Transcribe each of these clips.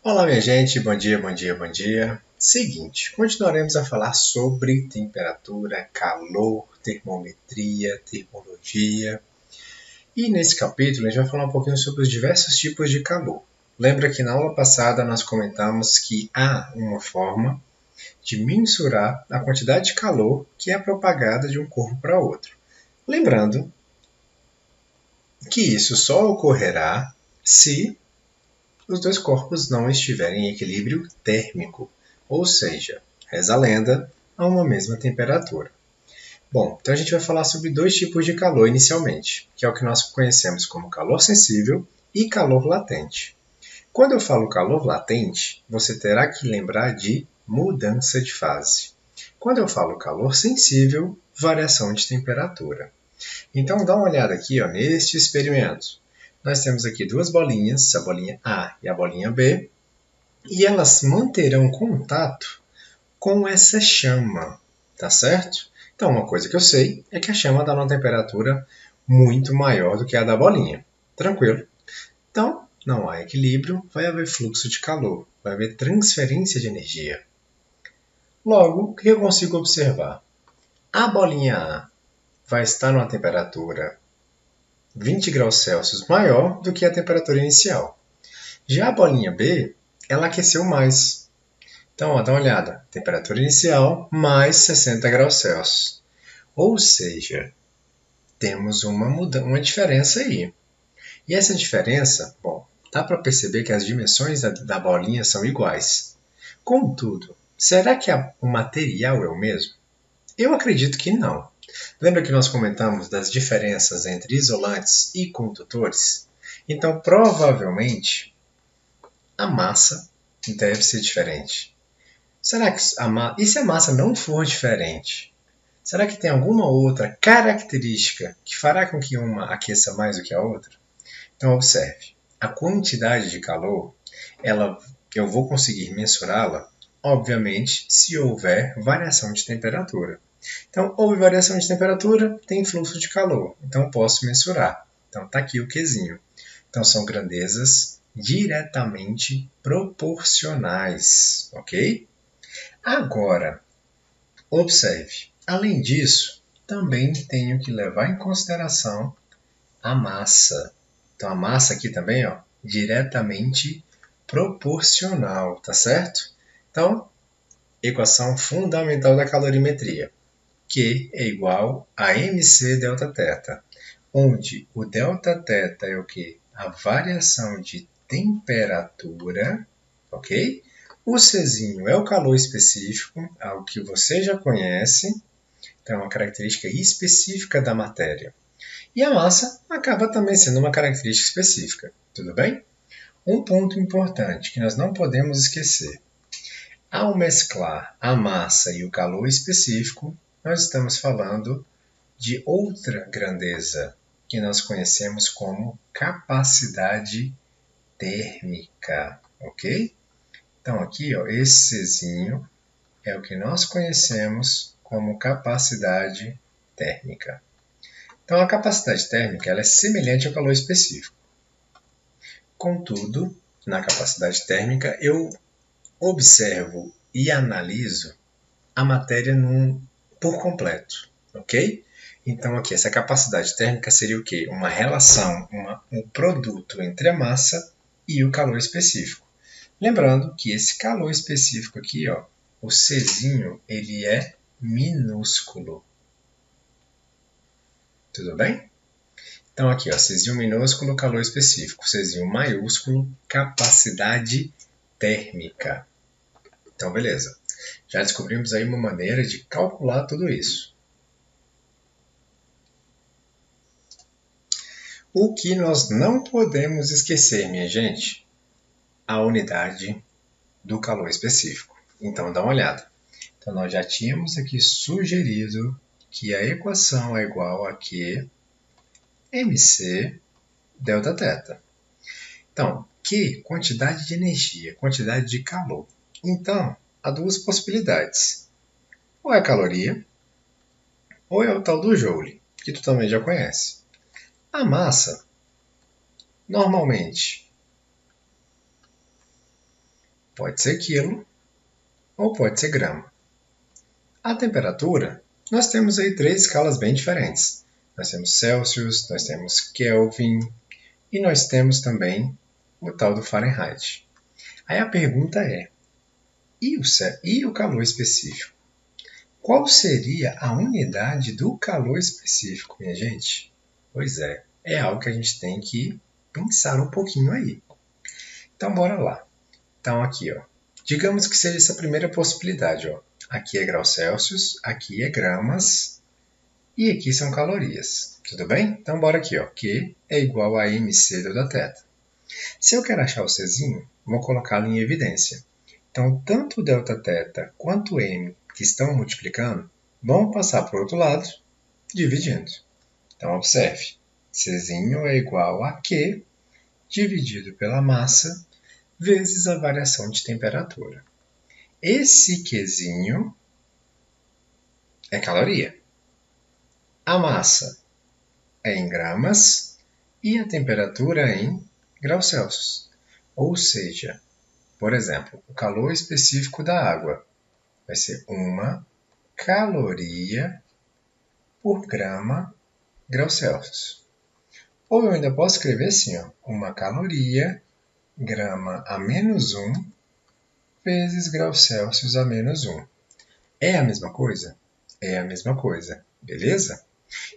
Olá, minha gente, bom dia, bom dia, bom dia. Seguinte, continuaremos a falar sobre temperatura, calor, termometria, termologia. E nesse capítulo a gente vai falar um pouquinho sobre os diversos tipos de calor. Lembra que na aula passada nós comentamos que há uma forma de mensurar a quantidade de calor que é propagada de um corpo para outro. Lembrando que isso só ocorrerá se os dois corpos não estiverem em equilíbrio térmico, ou seja, reza a lenda, a uma mesma temperatura. Bom, então a gente vai falar sobre dois tipos de calor inicialmente, que é o que nós conhecemos como calor sensível e calor latente. Quando eu falo calor latente, você terá que lembrar de mudança de fase. Quando eu falo calor sensível, variação de temperatura. Então dá uma olhada aqui neste experimento. Nós temos aqui duas bolinhas, a bolinha A e a bolinha B, e elas manterão contato com essa chama, tá certo? Então, uma coisa que eu sei é que a chama dá uma temperatura muito maior do que a da bolinha. Tranquilo? Então, não há equilíbrio, vai haver fluxo de calor, vai haver transferência de energia. Logo, o que eu consigo observar? A bolinha A vai estar numa temperatura 20 graus Celsius maior do que a temperatura inicial. Já a bolinha B, ela aqueceu mais. Então, dá uma olhada. Temperatura inicial mais 60 graus Celsius. Ou seja, temos uma diferença aí. E essa diferença, bom, dá para perceber que as dimensões da bolinha são iguais. Contudo, será que o material é o mesmo? Eu acredito que não. Lembra que nós comentamos das diferenças entre isolantes e condutores? Então, provavelmente, a massa deve ser diferente. Será que e se a massa não for diferente? Será que tem alguma outra característica que fará com que uma aqueça mais do que a outra? Então, observe. A quantidade de calor, eu vou conseguir mensurá-la, obviamente, se houver variação de temperatura. Então, houve variação de temperatura, tem fluxo de calor. Então, posso mensurar. Então, está aqui o Qzinho. Então, são grandezas diretamente proporcionais, ok? Agora, observe. Além disso, também tenho que levar em consideração a massa. Então, a massa aqui também, diretamente proporcional, tá certo? Então, equação fundamental da calorimetria. Q é igual a mc delta θ, onde o delta θ é o quê? A variação de temperatura, ok? O Czinho é o calor específico, algo que você já conhece, então é uma característica específica da matéria. E a massa acaba também sendo uma característica específica, tudo bem? Um ponto importante que nós não podemos esquecer. Ao mesclar a massa e o calor específico, nós estamos falando de outra grandeza, que nós conhecemos como capacidade térmica, ok? Então aqui, esse Czinho é o que nós conhecemos como capacidade térmica. Então a capacidade térmica ela é semelhante ao calor específico. Contudo, na capacidade térmica eu observo e analiso a matéria por completo, ok? Então aqui essa capacidade térmica seria o quê? Uma relação, um produto entre a massa e o calor específico. Lembrando que esse calor específico aqui, o Czinho, ele é minúsculo. Tudo bem? Então aqui, Czinho minúsculo, calor específico. Czinho maiúsculo, capacidade térmica. Então, beleza. Já descobrimos aí uma maneira de calcular tudo isso. O que nós não podemos esquecer, minha gente, a unidade do calor específico. Então, dá uma olhada. Então, nós já tínhamos aqui sugerido que a equação é igual a Q mc delta θ. Então, Q, quantidade de energia, quantidade de calor. Então, há duas possibilidades. Ou é caloria, ou é o tal do Joule, que tu também já conhece. A massa, normalmente, Pode ser quilo ou pode ser grama. A temperatura, nós temos aí 3 escalas bem diferentes. Nós temos Celsius, nós temos Kelvin e nós temos também o tal do Fahrenheit. Aí a pergunta é, e o calor específico? Qual seria a unidade do calor específico, minha gente? Pois é algo que a gente tem que pensar um pouquinho aí. Então, bora lá. Então, aqui, ó. Digamos que seja essa primeira possibilidade, ó. Aqui é graus Celsius, aqui é gramas e aqui são calorias. Tudo bem? Então, bora aqui, ó. Q é igual a mc Δθ. Se eu quero achar o Czinho, vou colocá-lo em evidência. Então, tanto o Δθ quanto o m que estão multiplicando vão passar para o outro lado, dividindo. Então, observe. Czinho é igual a Q dividido pela massa vezes a variação de temperatura. Esse Qzinho é caloria. A massa é em gramas e a temperatura é em graus Celsius. Ou seja, por exemplo, o calor específico da água vai ser 1 caloria por grama graus Celsius. Ou eu ainda posso escrever assim, ó, 1 caloria grama a menos 1 vezes graus Celsius a menos 1. É a mesma coisa? É a mesma coisa, beleza?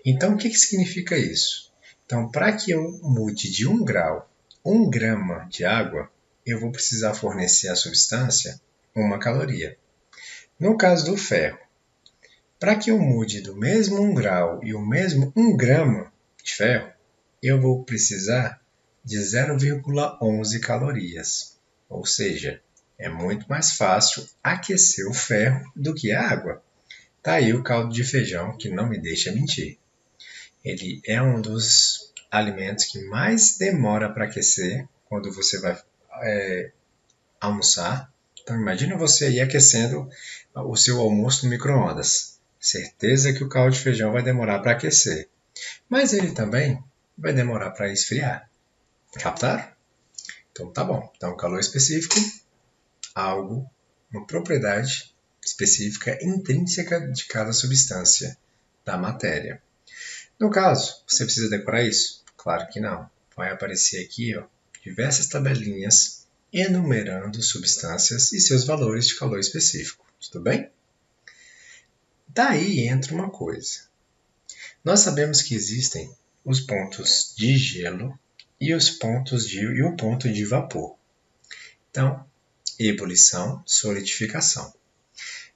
Então, o que significa isso? Então, para que eu mude de 1 grau, 1 grama de água, eu vou precisar fornecer à substância 1 caloria. No caso do ferro, para que eu mude do mesmo 1 grau e o mesmo 1 grama de ferro, eu vou precisar de 0,11 calorias. Ou seja, é muito mais fácil aquecer o ferro do que a água. Tá aí o caldo de feijão que não me deixa mentir. Ele é um dos alimentos que mais demora para aquecer quando você vai almoçar. Então imagina você aí aquecendo o seu almoço no micro-ondas. Certeza que o caldo de feijão vai demorar para aquecer. Mas ele também vai demorar para esfriar. Captaram? Então tá bom. Então calor específico, algo, uma propriedade específica intrínseca de cada substância da matéria. No caso, você precisa decorar isso? Claro que não. Vai aparecer aqui, ó, diversas tabelinhas enumerando substâncias e seus valores de calor específico. Tudo bem? Daí entra uma coisa. Nós sabemos que existem os pontos de gelo e o ponto de vapor. Então, ebulição, solidificação.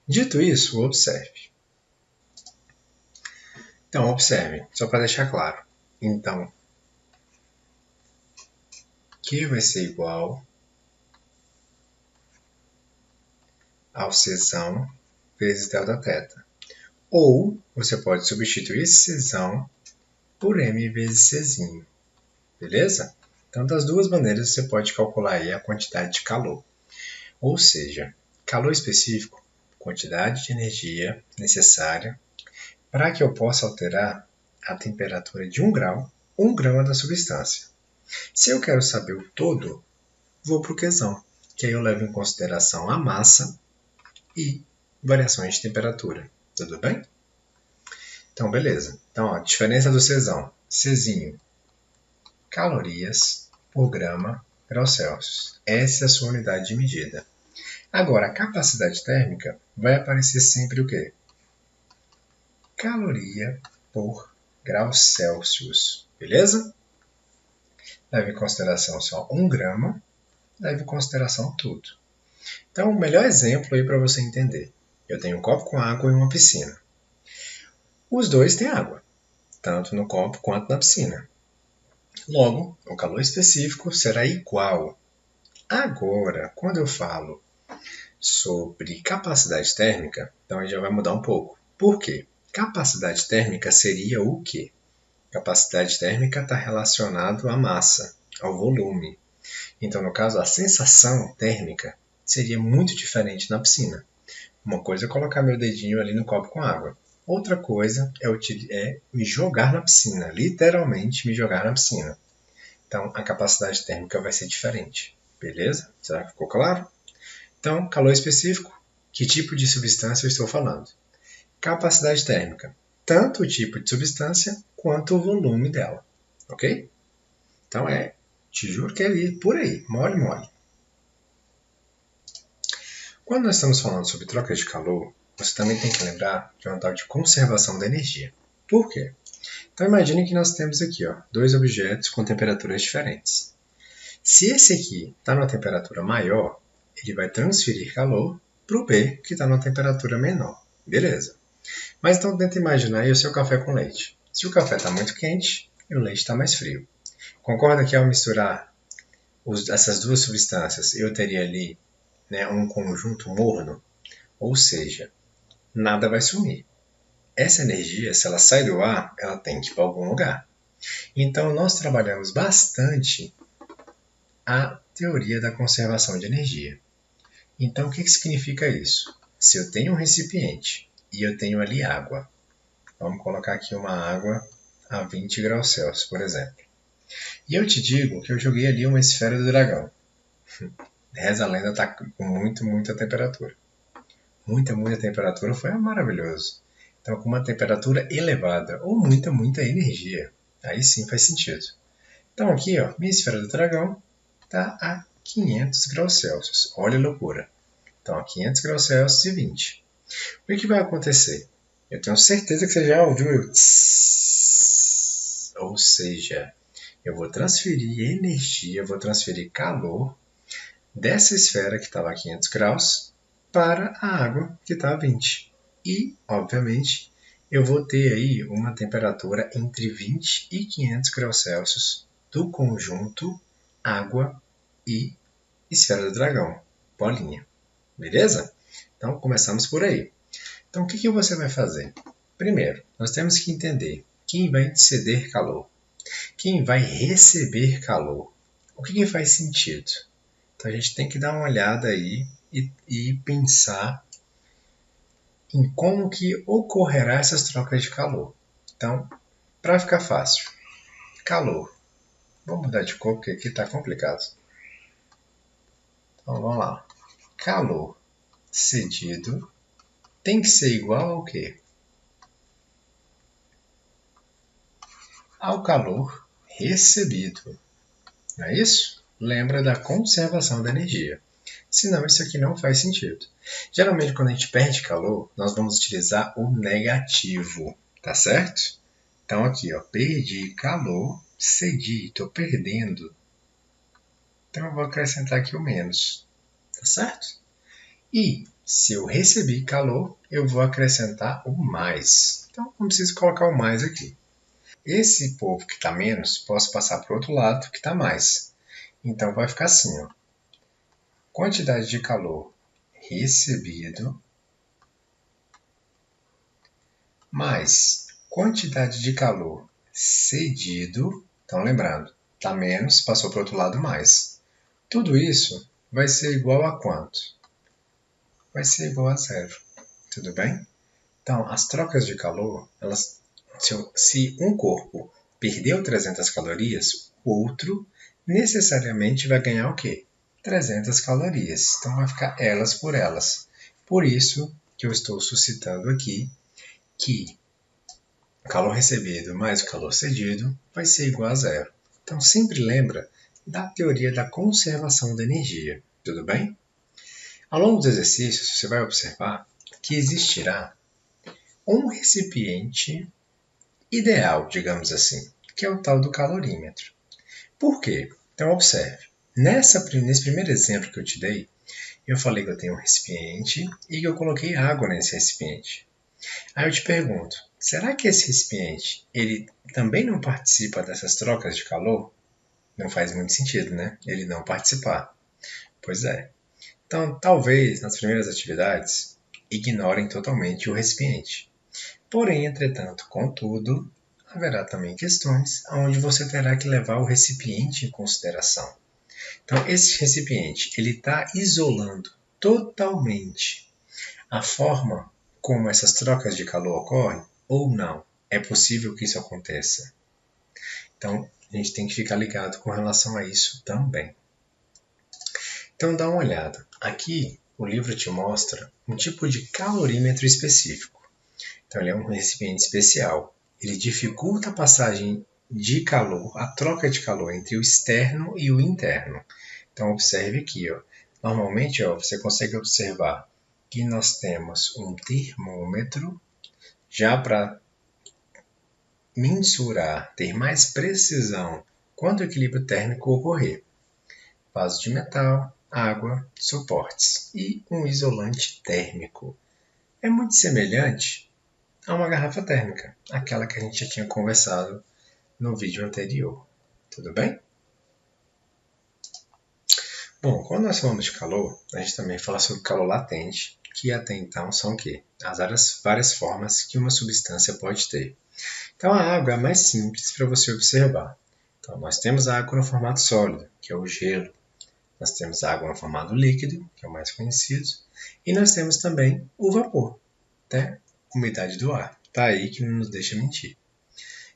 Dito isso, observe. Então, observe, só para deixar claro. Então, Q vai ser igual ao Czão vezes Δθ. Ou você pode substituir esse Czão por M vezes Czinho. Beleza? Então, das duas maneiras você pode calcular aí a quantidade de calor. Ou seja, calor específico, quantidade de energia necessária para que eu possa alterar a temperatura de 1 grau, 1 grama da substância. Se eu quero saber o todo, vou para o Qzão, que aí eu levo em consideração a massa e variações de temperatura. Tudo bem? Então, beleza. Então, a diferença do Czão. Czinho, calorias por grama graus Celsius. Essa é a sua unidade de medida. Agora, a capacidade térmica vai aparecer sempre o quê? Caloria por graus Celsius. Beleza? Leve em consideração só 1 grama, leve em consideração tudo. Então, o melhor exemplo aí para você entender. Eu tenho um copo com água e uma piscina. Os dois têm água, tanto no copo quanto na piscina. Logo, o calor específico será igual. Agora, quando eu falo sobre capacidade térmica, então aí já vai mudar um pouco. Por quê? Capacidade térmica seria o quê? Capacidade térmica está relacionado à massa, ao volume. Então, no caso, a sensação térmica seria muito diferente na piscina. Uma coisa é colocar meu dedinho ali no copo com água. Outra coisa é me jogar na piscina, literalmente me jogar na piscina. Então, a capacidade térmica vai ser diferente. Beleza? Será que ficou claro? Então, calor específico, que tipo de substância eu estou falando? Capacidade térmica, tanto o tipo de substância quanto o volume dela, ok? Então te juro que é por aí, mole, mole. Quando nós estamos falando sobre troca de calor, você também tem que lembrar de uma tal de conservação da energia. Por quê? Então imagine que nós temos aqui dois objetos com temperaturas diferentes. Se esse aqui está numa temperatura maior, ele vai transferir calor para o B, que está numa temperatura menor. Beleza. Mas então tenta imaginar aí o seu café com leite. Se o café está muito quente e o leite está mais frio. Concorda que ao misturar essas duas substâncias eu teria ali um conjunto morno? Ou seja, nada vai sumir. Essa energia, se ela sai do ar, ela tem que ir para algum lugar. Então nós trabalhamos bastante a teoria da conservação de energia. Então, o que significa isso? Se eu tenho um recipiente e eu tenho ali água, vamos colocar aqui uma água a 20 graus Celsius, por exemplo. E eu te digo que eu joguei ali uma esfera do dragão. Reza a lenda, está com muita temperatura. Muita temperatura foi maravilhoso. Então, com uma temperatura elevada ou muita energia, aí sim faz sentido. Então, aqui, minha esfera do dragão está a 500 graus Celsius. Olha a loucura. Então, a 500 graus Celsius e 20. O que vai acontecer? Eu tenho certeza que você já ouviu o tss, ou seja, eu vou transferir energia, vou transferir calor dessa esfera que estava a 500 graus para a água que está a 20. E, obviamente, eu vou ter aí uma temperatura entre 20 e 500 graus Celsius do conjunto água e esfera do dragão, bolinha. Beleza? Então, começamos por aí. Então, o que você vai fazer? Primeiro, nós temos que entender quem vai ceder calor, quem vai receber calor. O que faz sentido? Então, a gente tem que dar uma olhada aí e pensar em como que ocorrerá essas trocas de calor. Então, para ficar fácil, calor. Vamos mudar de cor porque aqui está complicado. Então, vamos lá. Calor cedido tem que ser igual ao quê? Ao calor recebido. Não é isso? Lembra da conservação da energia. Senão isso aqui não faz sentido. Geralmente quando a gente perde calor, nós vamos utilizar o negativo, tá certo? Então aqui, perdi calor, cedi, estou perdendo. Então eu vou acrescentar aqui o menos, tá certo? E se eu recebi calor, eu vou acrescentar o mais. Então não preciso colocar o mais aqui. Esse povo que está menos, posso passar para o outro lado que está mais. Então vai ficar assim, quantidade de calor recebido mais quantidade de calor cedido. Então lembrando, está menos, passou para o outro lado mais. Tudo isso vai ser igual a quanto? Vai ser igual a zero. Tudo bem? Então, as trocas de calor, se um corpo perdeu 300 calorias, o outro necessariamente vai ganhar o quê? 300 calorias. Então vai ficar elas por elas. Por isso que eu estou suscitando aqui que o calor recebido mais o calor cedido vai ser igual a zero. Então sempre lembra da teoria da conservação da energia. Tudo bem? Ao longo dos exercícios, você vai observar que existirá um recipiente ideal, digamos assim, que é o tal do calorímetro. Por quê? Então observe. Nesse primeiro exemplo que eu te dei, eu falei que eu tenho um recipiente e que eu coloquei água nesse recipiente. Aí eu te pergunto, será que esse recipiente ele também não participa dessas trocas de calor? Não faz muito sentido, né? Ele não participar. Pois é. Então, talvez nas primeiras atividades ignorem totalmente o recipiente. Porém, entretanto, contudo, haverá também questões onde você terá que levar o recipiente em consideração. Então, esse recipiente ele está isolando totalmente a forma como essas trocas de calor ocorrem ou não. É possível que isso aconteça. Então, a gente tem que ficar ligado com relação a isso também. Então, dá uma olhada. Aqui o livro te mostra um tipo de calorímetro específico. Então, ele é um recipiente especial. Ele dificulta a passagem de calor, a troca de calor entre o externo e o interno. Então, observe aqui, ó. Normalmente, ó, você consegue observar que nós temos um termômetro já para mensurar, ter mais precisão quando o equilíbrio térmico ocorrer. Vaso de metal, água, suportes e um isolante térmico. É muito semelhante a uma garrafa térmica, aquela que a gente já tinha conversado no vídeo anterior. Tudo bem? Bom, quando nós falamos de calor, a gente também fala sobre calor latente, que até então são o quê? As várias formas que uma substância pode ter. Então a água é a mais simples para você observar. Então nós temos a água no formato sólido, que é o gelo. Nós temos a água no formato líquido, que é o mais conhecido. E nós temos também o vapor, né? Umidade do ar. Está aí que não nos deixa mentir.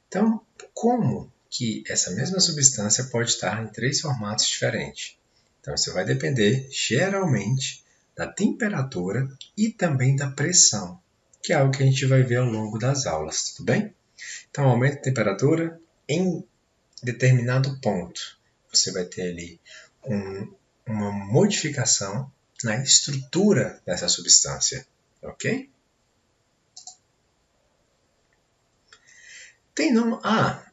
Então, como que essa mesma substância pode estar em 3 formatos diferentes? Então, isso vai depender, geralmente, da temperatura e também da pressão, que é algo que a gente vai ver ao longo das aulas, tudo bem? Então, aumenta a temperatura em determinado ponto. Você vai ter ali uma modificação na estrutura dessa substância, ok?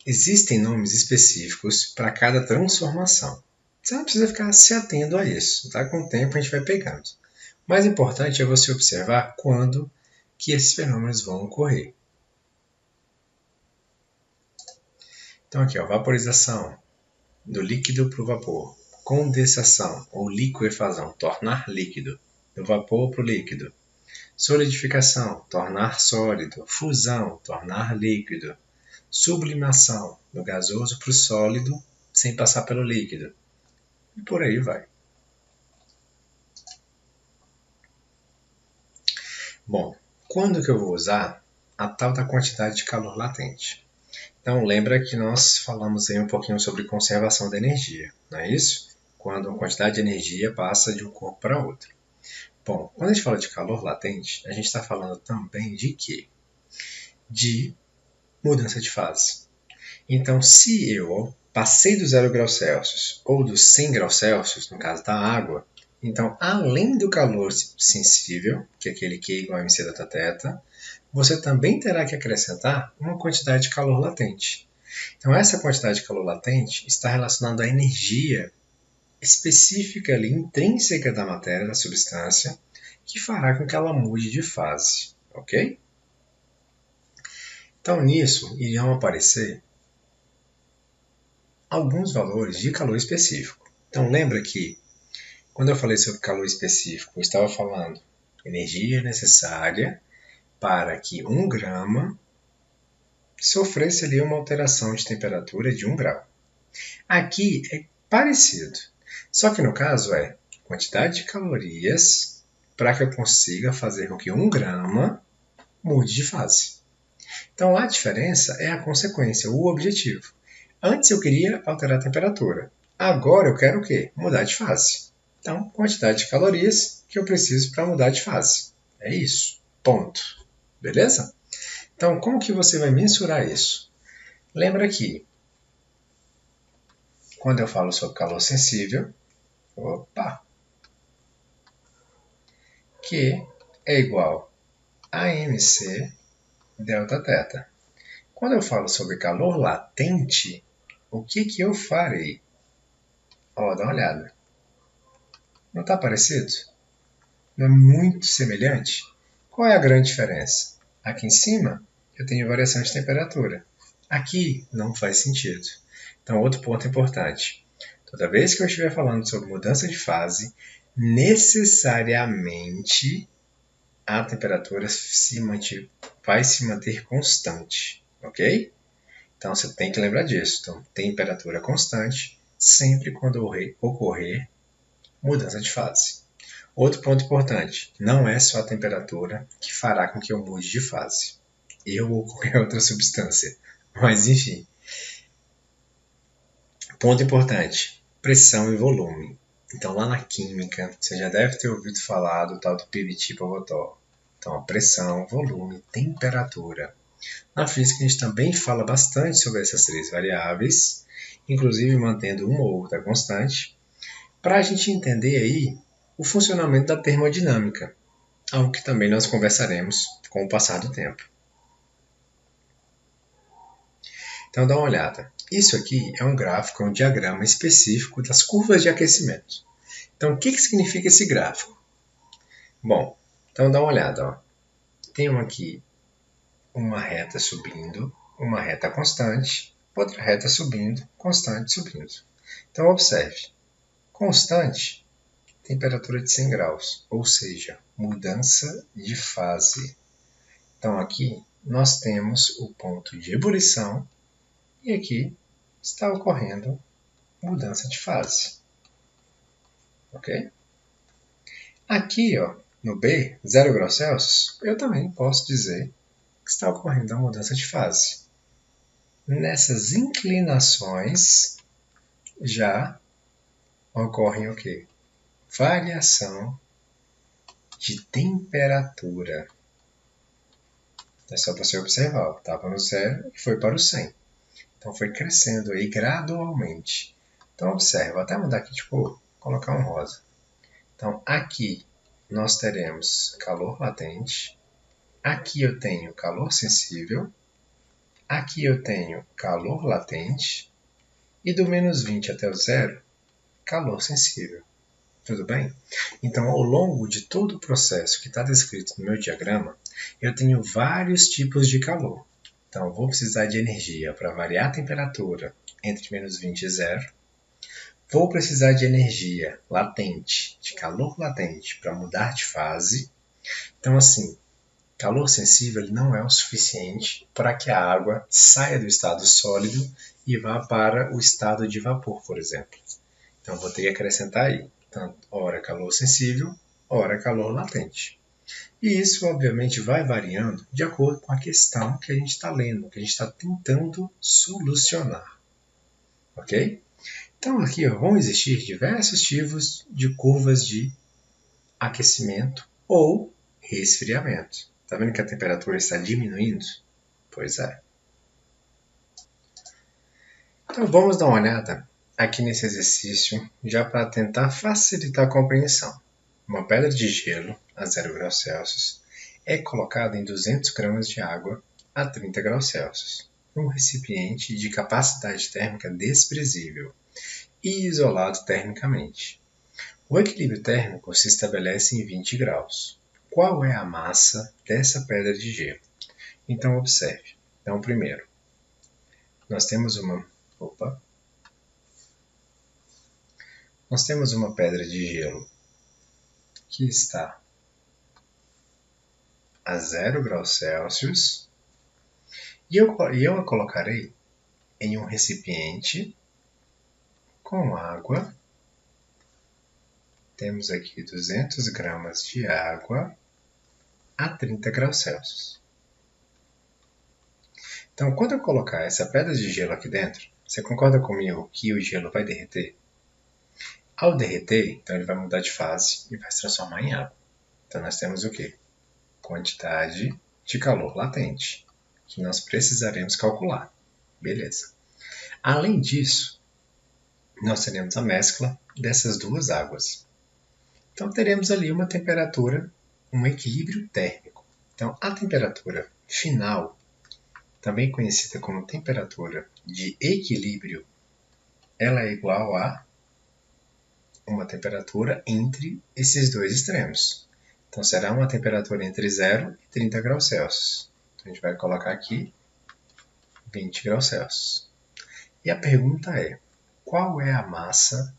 Existem nomes específicos para cada transformação. Você não precisa ficar se atendo a isso, tá? Com o tempo a gente vai pegando. O mais importante é você observar quando que esses fenômenos vão ocorrer. Então aqui, ó, vaporização do líquido para o vapor. Condensação ou liquefação, tornar líquido. Do vapor para o líquido. Solidificação, tornar sólido. Fusão, tornar líquido. Sublimação, do gasoso para o sólido, sem passar pelo líquido. E por aí vai. Bom, quando que eu vou usar a tal da quantidade de calor latente? Então, lembra que nós falamos aí um pouquinho sobre conservação da energia, não é isso? Quando a quantidade de energia passa de um corpo para outro. Bom, quando a gente fala de calor latente, a gente está falando também de quê? De mudança de fase. Então, se eu passei do 0 graus Celsius ou dos 100 graus Celsius, no caso da água, então, além do calor sensível, que é aquele Q igual a mc δθ, você também terá que acrescentar uma quantidade de calor latente. Então, essa quantidade de calor latente está relacionada à energia específica ali, intrínseca da matéria, da substância, que fará com que ela mude de fase, ok? Então, nisso, iriam aparecer alguns valores de calor específico. Então, lembra que, quando eu falei sobre calor específico, eu estava falando energia necessária para que 1 grama sofresse ali uma alteração de temperatura de 1 grau. Aqui é parecido, só que no caso é quantidade de calorias para que eu consiga fazer com que 1 grama mude de fase. Então a diferença é a consequência, o objetivo. Antes eu queria alterar a temperatura, agora eu quero o quê? Mudar de fase. Então, quantidade de calorias que eu preciso para mudar de fase. É isso, ponto. Beleza? Então, como que você vai mensurar isso? Lembra que, quando eu falo sobre calor sensível, Q é igual a mc Δθ. Quando eu falo sobre calor latente, o que eu farei? Ó, dá uma olhada. Não está parecido? Não é muito semelhante? Qual é a grande diferença? Aqui em cima, eu tenho variação de temperatura. Aqui não faz sentido. Então, outro ponto importante. Toda vez que eu estiver falando sobre mudança de fase, necessariamente a temperatura vai se manter constante, ok? Então, você tem que lembrar disso. Então, temperatura constante sempre quando ocorrer mudança de fase. Outro ponto importante, não é só a temperatura que fará com que eu mude de fase. Eu ou qualquer outra substância. Mas, enfim. Ponto importante, pressão e volume. Então, lá na química, você já deve ter ouvido falar do tal do piviti-pivotol. Então, a pressão, volume, temperatura. Na física, a gente também fala bastante sobre essas três variáveis, inclusive mantendo uma ou outra constante, para a gente entender aí o funcionamento da termodinâmica, algo que também nós conversaremos com o passar do tempo. Então, dá uma olhada. Isso aqui é um gráfico, é um diagrama específico das curvas de aquecimento. Então, o que significa esse gráfico? Bom, então dá uma olhada. Ó. Tenho aqui uma reta subindo, uma reta constante, outra reta subindo, constante subindo. Então, observe. Constante, temperatura de 100 graus, ou seja, mudança de fase. Então, aqui nós temos o ponto de ebulição e aqui está ocorrendo mudança de fase. Ok? Aqui, ó, no B, 0 graus Celsius, eu também posso dizer que está ocorrendo a mudança de fase. Nessas inclinações, já ocorre o quê? Variação de temperatura. É só você observar, estava no 0 e foi para o 100. Então foi crescendo aí gradualmente. Então observa, vou até mudar aqui de cor, colocar um rosa. Então aqui nós teremos calor latente, aqui eu tenho calor sensível, aqui eu tenho calor latente e do menos 20 até o 0, calor sensível. Tudo bem? Então, ao longo de todo o processo que está descrito no meu diagrama, eu tenho vários tipos de calor. Então, eu vou precisar de energia para variar a temperatura entre menos 20 e 0. Vou precisar de energia latente, de calor latente, para mudar de fase. Então, assim, calor sensível ele não é o suficiente para que a água saia do estado sólido e vá para o estado de vapor, por exemplo. Então, vou ter que acrescentar aí, tanto ora calor sensível, ora calor latente. E isso, obviamente, vai variando de acordo com a questão que a gente está lendo, que a gente está tentando solucionar. Ok? Então, aqui ó, vão existir diversos tipos de curvas de aquecimento ou resfriamento. Está vendo que a temperatura está diminuindo? Pois é. Então, vamos dar uma olhada aqui nesse exercício, já para tentar facilitar a compreensão. Uma pedra de gelo a 0 graus Celsius é colocada em 200 gramas de água a 30 graus Celsius, num recipiente de capacidade térmica desprezível e isolado termicamente. O equilíbrio térmico se estabelece em 20 graus. Qual é a massa dessa pedra de gelo? Então, observe. Então, primeiro, nós temos uma pedra de gelo que está a 0 graus Celsius e eu a colocarei em um recipiente com água. Temos aqui 200 gramas de água a 30 graus Celsius. Então, quando eu colocar essa pedra de gelo aqui dentro, você concorda comigo que o gelo vai derreter? Ao derreter, então ele vai mudar de fase e vai se transformar em água. Então, nós temos o quê? Quantidade de calor latente, que nós precisaremos calcular. Beleza. Além disso, nós teremos a mescla dessas duas águas. Então, teremos ali uma temperatura, um equilíbrio térmico. Então, a temperatura final, também conhecida como temperatura de equilíbrio, ela é igual a uma temperatura entre esses dois extremos. Então, será uma temperatura entre 0 e 30 graus Celsius. Então, a gente vai colocar aqui 20 graus Celsius. E a pergunta é, qual é a massa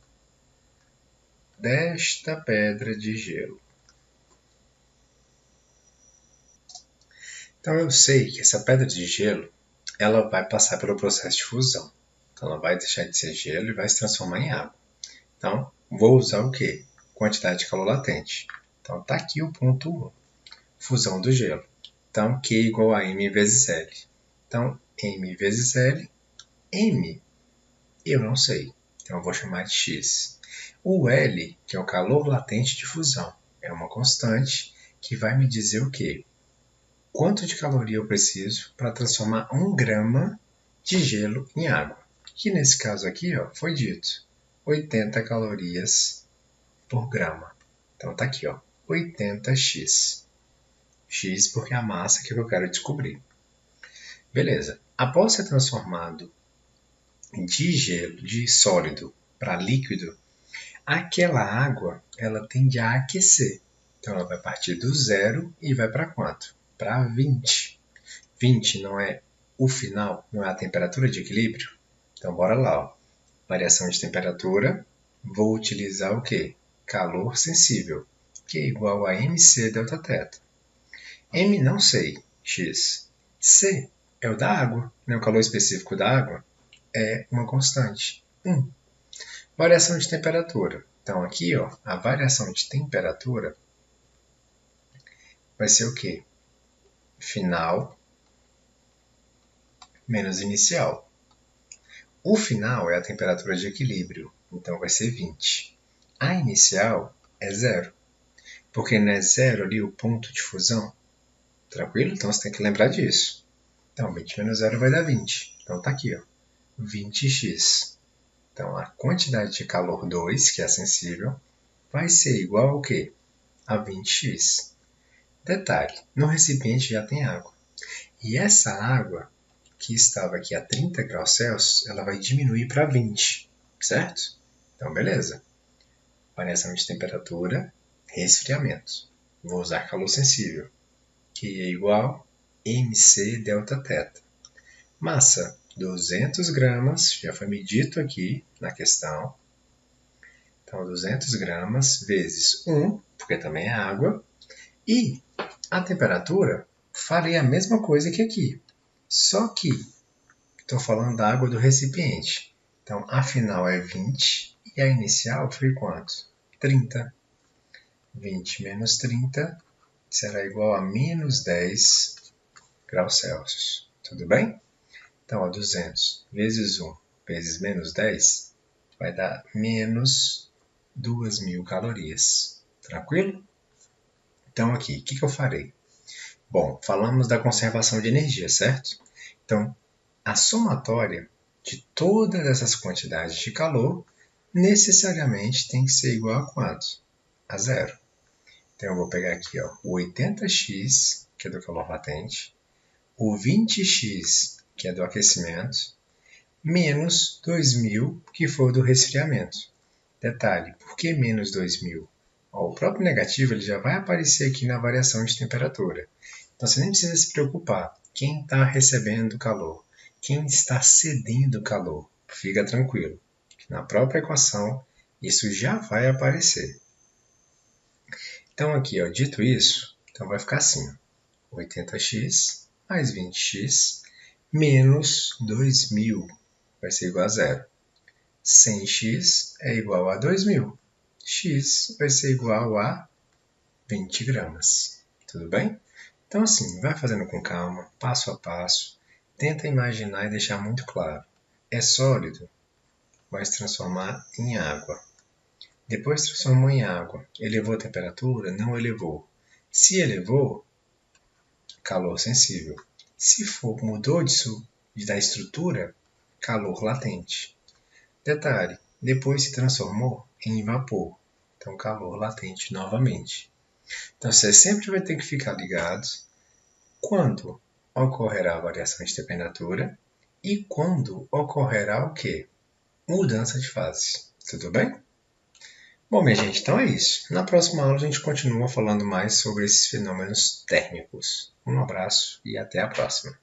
desta pedra de gelo? Então, eu sei que essa pedra de gelo ela vai passar pelo processo de fusão. Então, ela vai deixar de ser gelo e vai se transformar em água. Então, vou usar o quê? Quantidade de calor latente. Então, está aqui o ponto 1. Fusão do gelo. Então, Q igual a M vezes L. Então, M vezes L. M, eu não sei. Então, eu vou chamar de X. O L, que é o calor latente de fusão, é uma constante que vai me dizer o quê? Quanto de caloria eu preciso para transformar 1 grama de gelo em água. Que nesse caso aqui foi dito 80 calorias por grama. Então tá aqui, 80x. X porque é a massa que eu quero descobrir. Beleza. Após ser transformado de gelo, de sólido para líquido, aquela água ela tende a aquecer. Então ela vai partir do 0 e vai para quanto? Para 20. 20 não é o final, não é a temperatura de equilíbrio? Então bora lá. Variação de temperatura, vou utilizar o quê? Calor sensível, que é igual a mc delta θ. M não sei, x. C é o da água, né? O calor específico da água é uma constante, 1. Variação de temperatura. Então aqui, a variação de temperatura vai ser o quê? Final menos inicial. O final é a temperatura de equilíbrio, então vai ser 20. A inicial é 0, porque não é 0 ali o ponto de fusão. Tranquilo? Então você tem que lembrar disso. Então 20 menos 0 vai dar 20. Então tá aqui, 20x. Então a quantidade de calor 2, que é sensível, vai ser igual ao quê? A 20x. Detalhe, no recipiente já tem água. E essa água, que estava aqui a 30 graus Celsius, ela vai diminuir para 20, certo? Então, beleza. Variação de temperatura, resfriamento. Vou usar calor sensível, que é igual a mc delta θ. Massa, 200 gramas, já foi medido aqui na questão. Então, 200 gramas vezes 1, porque também é água. E a temperatura, farei a mesma coisa que aqui. Só que estou falando da água do recipiente. Então, a final é 20 e a inicial foi quanto? 30. 20 menos 30 será igual a menos 10 graus Celsius. Tudo bem? Então, 200 vezes 1 vezes menos 10 vai dar menos 2.000 calorias. Tranquilo? Então, aqui, o que eu farei? Bom, falamos da conservação de energia, certo? Então, a somatória de todas essas quantidades de calor necessariamente tem que ser igual a quanto? A 0. Então, eu vou pegar aqui o 80x, que é do calor latente, o 20x, que é do aquecimento, menos 2.000, que for do resfriamento. Detalhe, por que menos 2.000? O próprio negativo ele já vai aparecer aqui na variação de temperatura. Então, você nem precisa se preocupar. Quem está recebendo calor? Quem está cedendo calor? Fica tranquilo. Na própria equação, isso já vai aparecer. Então, aqui, dito isso, então vai ficar assim. 80x mais 20x menos 2.000 vai ser igual a 0. 100x é igual a 2.000. X vai ser igual a 20 gramas. Tudo bem? Então, assim, vai fazendo com calma, passo a passo. Tenta imaginar e deixar muito claro. É sólido, vai se transformar em água. Depois transformou em água. Elevou a temperatura? Não elevou. Se elevou, calor sensível. Se for, mudou da estrutura, calor latente. Detalhe, depois se transformou em vapor. Então, calor latente novamente. Então, você sempre vai ter que ficar ligado quando ocorrerá a variação de temperatura e quando ocorrerá o quê? Mudança de fase. Tudo bem? Bom, minha gente, então é isso. Na próxima aula a gente continua falando mais sobre esses fenômenos térmicos. Um abraço e até a próxima.